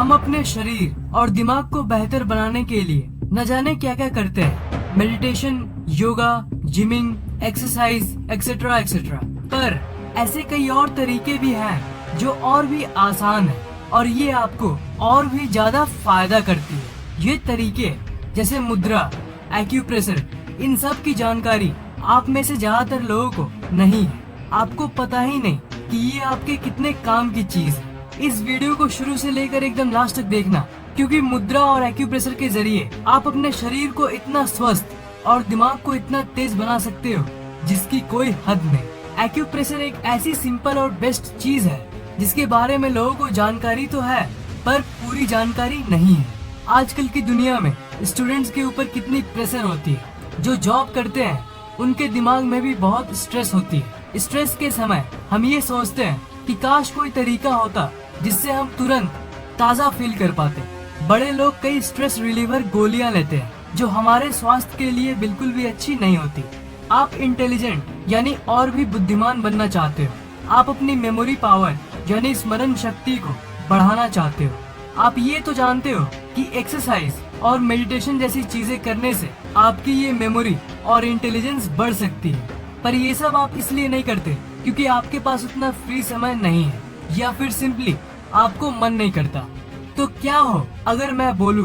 हम अपने शरीर और दिमाग को बेहतर बनाने के लिए न जाने क्या क्या करते हैं, meditation, yoga, gymming, exercise etcetera etcetera. पर ऐसे कई और तरीके भी हैं जो और भी आसान है और ये आपको और भी ज्यादा फायदा करती है। ये तरीके जैसे मुद्रा, एक्यूप्रेशर, इन सब की जानकारी आप में से ज्यादातर लोगों को नहीं है। आपको पता ही नहीं कि ये आपके कितने काम की चीज है। इस वीडियो को शुरू से लेकर एकदम लास्ट तक देखना, क्योंकि मुद्रा और एक्यूप्रेशर के जरिए आप अपने शरीर को इतना स्वस्थ और दिमाग को इतना तेज बना सकते हो जिसकी कोई हद नहीं। एक्यूप्रेशर एक ऐसी सिंपल और बेस्ट चीज है जिसके बारे में लोगों को जानकारी तो है पर पूरी जानकारी नहीं है। आजकल की दुनिया में स्टूडेंट्स के ऊपर कितनी प्रेशर होती है, जो जॉब करते हैं उनके दिमाग में भी बहुत स्ट्रेस होती है। स्ट्रेस के समय हम ये सोचते हैं कि काश कोई तरीका होता जिससे हम तुरंत ताज़ा फील कर पाते। बड़े लोग कई स्ट्रेस रिलीवर गोलियां लेते हैं जो हमारे स्वास्थ्य के लिए बिल्कुल भी अच्छी नहीं होती। आप इंटेलिजेंट यानी और भी बुद्धिमान बनना चाहते हो, आप अपनी मेमोरी पावर यानी स्मरण शक्ति को बढ़ाना चाहते हो। आप ये तो जानते हो कि एक्सरसाइज और मेडिटेशन जैसी चीजें करने से आपकी ये मेमोरी और इंटेलिजेंस बढ़ सकती है, पर ये सब आप इसलिए नहीं करते क्योंकि आपके पास उतना फ्री समय नहीं है या फिर सिंपली आपको मन नहीं करता। तो क्या हो अगर मैं बोलूं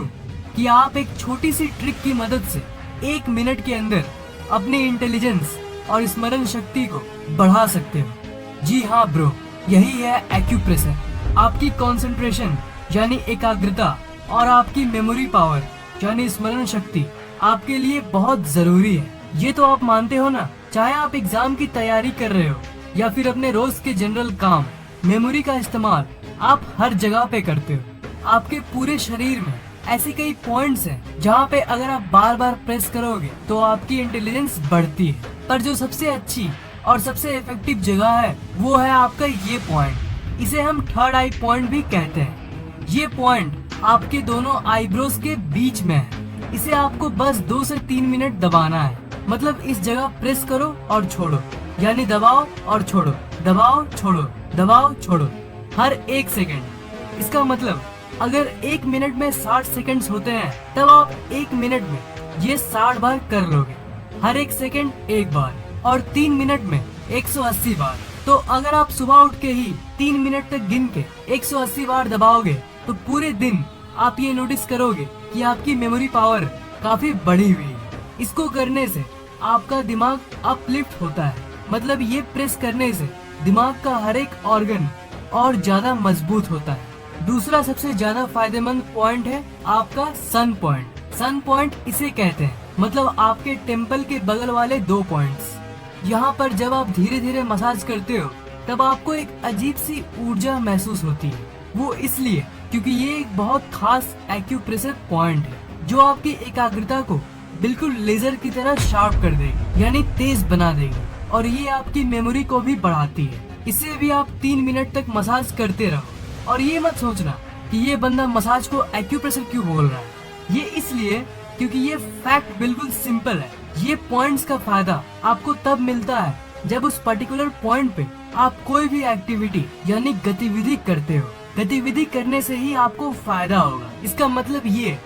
कि आप एक छोटी सी ट्रिक की मदद से 1 मिनट के अंदर अपनी इंटेलिजेंस और स्मरण शक्ति को बढ़ा सकते हो। जी हाँ ब्रो, यही है एक्यूप्रेशर। आपकी कंसंट्रेशन यानी एकाग्रता और आपकी मेमोरी पावर यानी स्मरण शक्ति आपके लिए बहुत जरूरी है। ये तो आप मानते हो ना, चाहे आप एग्जाम की तैयारी कर रहे हो या फिर अपने रोज के जनरल काम। मेमोरी का इस्तेमाल आप हर जगह पे करते हो। आपके पूरे शरीर में ऐसे कई पॉइंट्स हैं जहाँ पे अगर आप बार बार प्रेस करोगे तो आपकी इंटेलिजेंस बढ़ती है। पर जो सबसे अच्छी और सबसे इफेक्टिव जगह है वो है आपका ये पॉइंट। इसे हम थर्ड आई पॉइंट भी कहते हैं। ये पॉइंट आपके दोनों आईब्रोज के बीच में है। इसे आपको बस 2 से 3 मिनट दबाना है। मतलब इस जगह प्रेस करो और छोड़ो, यानी दबाओ और छोड़ो, दबाओ छोड़ो, दबाओ छोड़ो, हर 1 सेकंड। इसका मतलब अगर 1 मिनट में 60 सेकंड्स होते हैं तब आप 1 मिनट में ये 60 बार कर लोगे, हर 1 सेकंड 1 बार, और 3 मिनट में 180 बार। तो अगर आप सुबह उठ के ही 3 मिनट तक गिन के 180 बार दबाओगे तो पूरे दिन आप ये नोटिस करोगे कि आपकी मेमोरी पावर काफी बढ़ी हुई है। इसको करने से आपका दिमाग अपलिफ्ट होता है। मतलब ये प्रेस करने से दिमाग का हर एक ऑर्गन और ज्यादा मजबूत होता है। दूसरा सबसे ज्यादा फायदेमंद पॉइंट है आपका सन पॉइंट। सन पॉइंट इसे कहते हैं, मतलब आपके टेम्पल के बगल वाले 2 पॉइंट्स। यहाँ पर जब आप धीरे धीरे मसाज करते हो तब आपको एक अजीब सी ऊर्जा महसूस होती है। वो इसलिए क्योंकि ये एक बहुत खास एक्यूप्रेशर पॉइंट है जो आपकी एकाग्रता को बिल्कुल लेजर की तरह शार्प कर देगी, यानी तेज बना देगी, और ये आपकी मेमोरी को भी बढ़ाती है। इसे भी आप 3 मिनट तक मसाज करते रहो। और ये मत सोचना कि ये बंदा मसाज को एक्यूप्रेशर क्यों बोल रहा है। ये इसलिए क्योंकि ये फैक्ट बिल्कुल सिंपल है। ये पॉइंट्स का फायदा आपको तब मिलता है जब उस पर्टिकुलर पॉइंट पे आप कोई भी एक्टिविटी यानी गतिविधि करते हो। गतिविधि करने से ही आपको फायदा होगा। इसका मतलब ये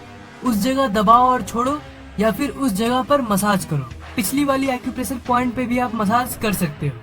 उस जगह दबाओ और छोड़ो या फिर उस जगह पर मसाज करो। पिछली वाली एक्यूप्रेशर पॉइंट पे भी आप मसाज कर सकते हो।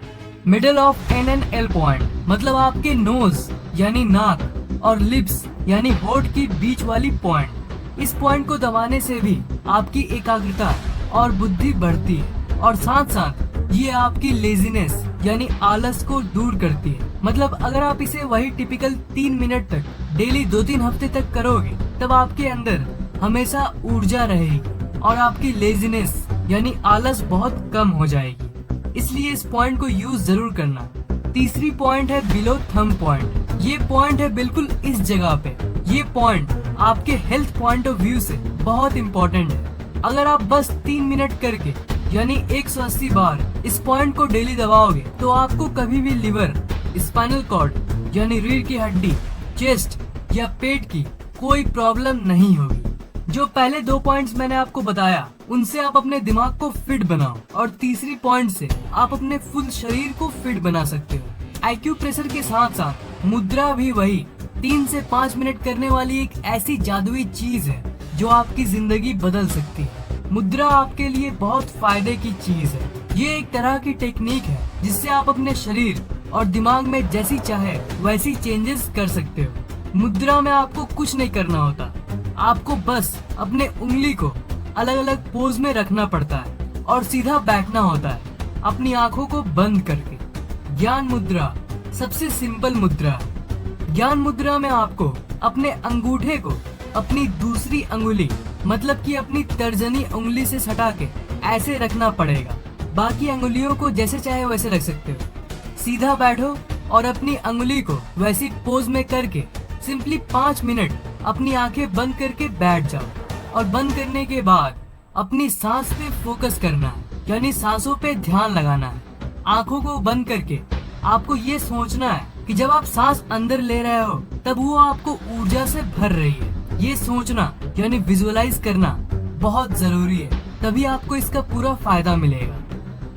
Middle of N and L point, मतलब आपके नोज यानी नाक और लिप्स यानी होठ की बीच वाली पॉइंट। इस पॉइंट को दबाने से भी आपकी एकाग्रता और बुद्धि बढ़ती है, और साथ साथ ये आपकी लेजीनेस यानी आलस को दूर करती है। मतलब अगर आप इसे वही टिपिकल 3 मिनट तक डेली 2-3 हफ्ते तक करोगे तब आपके अंदर हमेशा ऊर्जा रहेगी और आपकी लेजीनेस यानी आलस बहुत कम हो जाएगी। इसलिए इस पॉइंट को यूज जरूर करना। तीसरी पॉइंट है बिलो थंब पॉइंट। ये पॉइंट है बिल्कुल इस जगह पे। ये पॉइंट आपके हेल्थ पॉइंट ऑफ व्यू से बहुत इम्पोर्टेंट है। अगर आप बस 3 मिनट करके यानी 180 बार इस पॉइंट को डेली दबाओगे तो आपको कभी भी लिवर, स्पाइनल कॉर्ड यानी रीढ़ की हड्डी, चेस्ट या पेट की कोई प्रॉब्लम नहीं होगी। जो पहले 2 पॉइंट्स मैंने आपको बताया उनसे आप अपने दिमाग को फिट बनाओ, और तीसरी पॉइंट से आप अपने फुल शरीर को फिट बना सकते हो। एक्यूप्रेशर के साथ साथ मुद्रा भी वही 3 से 5 मिनट करने वाली एक ऐसी जादुई चीज है जो आपकी जिंदगी बदल सकती है। मुद्रा आपके लिए बहुत फायदे की चीज है। ये एक तरह की टेक्निक है जिससे आप अपने शरीर और दिमाग में जैसी चाहे वैसी चेंजेस कर सकते हो। मुद्रा में आपको कुछ नहीं करना होता, आपको बस अपने उंगली को अलग अलग पोज में रखना पड़ता है और सीधा बैठना होता है अपनी आंखों को बंद करके। ज्ञान मुद्रा सबसे सिंपल मुद्रा है। ज्ञान मुद्रा में आपको अपने अंगूठे को अपनी दूसरी अंगुली मतलब कि अपनी तर्जनी उंगली से सटा के ऐसे रखना पड़ेगा। बाकी अंगुलियों को जैसे चाहे वैसे रख सकते हो। सीधा बैठो और अपनी अंगुली को वैसी पोज में करके सिंपली 5 मिनट अपनी आंखें बंद करके बैठ जाओ और बंद करने के बाद अपनी सांस पे फोकस करना है, यानी सांसों पे ध्यान लगाना है। आंखों को बंद करके आपको ये सोचना है कि जब आप सांस अंदर ले रहे हो तब वो आपको ऊर्जा से भर रही है। ये सोचना यानी विजुअलाइज करना बहुत जरूरी है, तभी आपको इसका पूरा फायदा मिलेगा।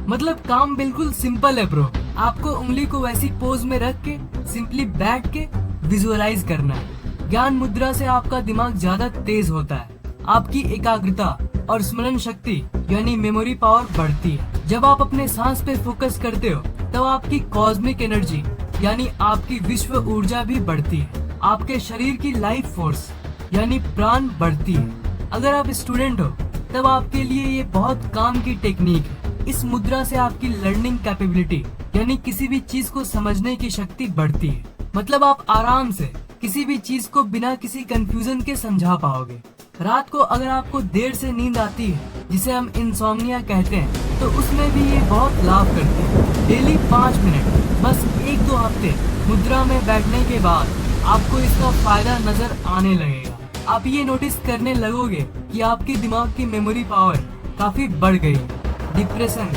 मतलब काम बिल्कुल सिंपल है ब्रो। आपको उंगली को वैसी पोज में रख के सिंपली बैठ के विजुअलाइज करना है। ज्ञान मुद्रा से आपका दिमाग ज्यादा तेज होता है, आपकी एकाग्रता और स्मरण शक्ति यानी मेमोरी पावर बढ़ती है। जब आप अपने सांस पे फोकस करते हो तब आपकी कॉस्मिक एनर्जी यानी आपकी विश्व ऊर्जा भी बढ़ती है। आपके शरीर की लाइफ फोर्स यानी प्राण बढ़ती है। अगर आप स्टूडेंट हो तब आपके लिए ये बहुत काम की टेक्निक है। इस मुद्रा से आपकी लर्निंग कैपेबिलिटी यानी किसी भी चीज को समझने की शक्ति बढ़ती है। मतलब आप आराम से किसी भी चीज को बिना किसी कंफ्यूजन के समझा पाओगे। रात को अगर आपको देर से नींद आती है जिसे हम इंसोम्निया कहते हैं, तो उसमें भी ये बहुत लाभ करती है। डेली 5 मिनट बस 1-2 हफ्ते मुद्रा में बैठने के बाद आपको इसका फायदा नजर आने लगेगा। आप ये नोटिस करने लगोगे कि आपके दिमाग की मेमोरी पावर काफी बढ़ गई है। डिप्रेशन,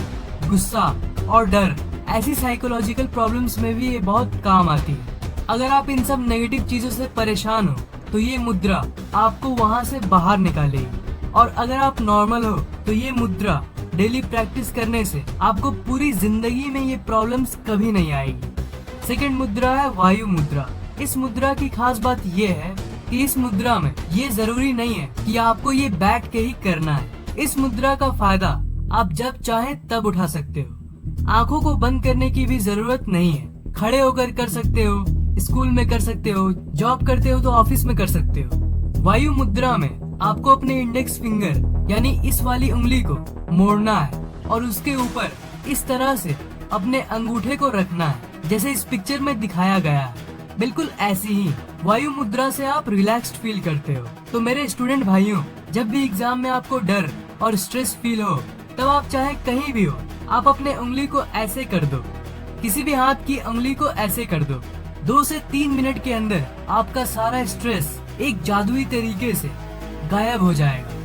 गुस्सा और डर ऐसी साइकोलॉजिकल प्रॉब्लम्स में भी ये बहुत काम आती है। अगर आप इन सब नेगेटिव चीजों से परेशान हो तो ये मुद्रा आपको वहाँ से बाहर निकालेगी। और अगर आप नॉर्मल हो तो ये मुद्रा डेली प्रैक्टिस करने से आपको पूरी जिंदगी में ये प्रॉब्लम्स कभी नहीं आएगी। सेकंड मुद्रा है वायु मुद्रा। इस मुद्रा की खास बात ये है कि इस मुद्रा में ये जरूरी नहीं है कि आपको ये बैठ के ही करना है। इस मुद्रा का फायदा आप जब चाहे तब उठा सकते हो। आंखों को बंद करने की भी जरूरत नहीं है। खड़े होकर कर सकते हो, स्कूल में कर सकते हो, जॉब करते हो तो ऑफिस में कर सकते हो। वायु मुद्रा में आपको अपने इंडेक्स फिंगर यानी इस वाली उंगली को मोड़ना है और उसके ऊपर इस तरह से अपने अंगूठे को रखना है जैसे इस पिक्चर में दिखाया गया है। बिल्कुल ऐसी ही वायु मुद्रा से आप रिलैक्स्ड फील करते हो। तो मेरे स्टूडेंट भाइयों, जब भी एग्जाम में आपको डर और स्ट्रेस फील हो तब आप चाहे कहीं भी हो, आप अपने उंगली को ऐसे कर दो, किसी भी हाथ की उंगली को ऐसे कर दो। 2 से 3 मिनट के अंदर आपका सारा स्ट्रेस एक जादुई तरीके से गायब हो जाएगा।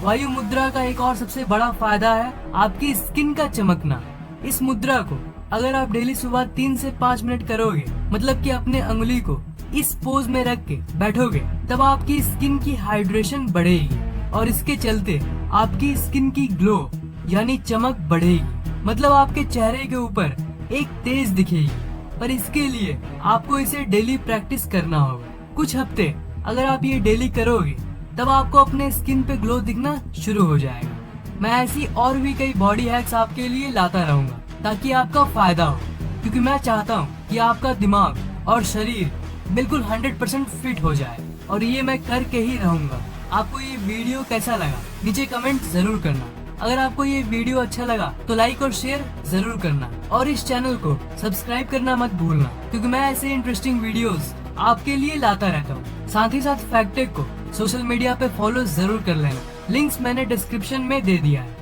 वायु मुद्रा का एक और सबसे बड़ा फायदा है आपकी स्किन का चमकना। इस मुद्रा को अगर आप डेली सुबह 3 से 5 मिनट करोगे, मतलब कि अपने अंगुली को इस पोज में रख के बैठोगे, तब आपकी स्किन की हाइड्रेशन बढ़ेगी और इसके चलते आपकी स्किन की ग्लो यानी चमक बढ़ेगी। मतलब आपके चेहरे के ऊपर एक तेज दिखेगी। पर इसके लिए आपको इसे डेली प्रैक्टिस करना होगा। कुछ हफ्ते अगर आप ये डेली करोगे तब आपको अपने स्किन पे ग्लो दिखना शुरू हो जाएगा। मैं ऐसी और भी कई बॉडी हैक्स आपके लिए लाता रहूंगा ताकि आपका फायदा हो, क्योंकि मैं चाहता हूँ कि आपका दिमाग और शरीर बिल्कुल 100% फिट हो जाए और ये मैं करके ही रहूंगा। आपको ये वीडियो कैसा लगा नीचे कमेंट जरूर करना। अगर आपको ये वीडियो अच्छा लगा तो लाइक और शेयर जरूर करना और इस चैनल को सब्सक्राइब करना मत भूलना, क्योंकि मैं ऐसे इंटरेस्टिंग वीडियोस आपके लिए लाता रहता हूँ। साथ ही साथ फैक्ट टेक को सोशल मीडिया पे फॉलो जरूर कर लेना। लिंक्स मैंने डिस्क्रिप्शन में दे दिया है।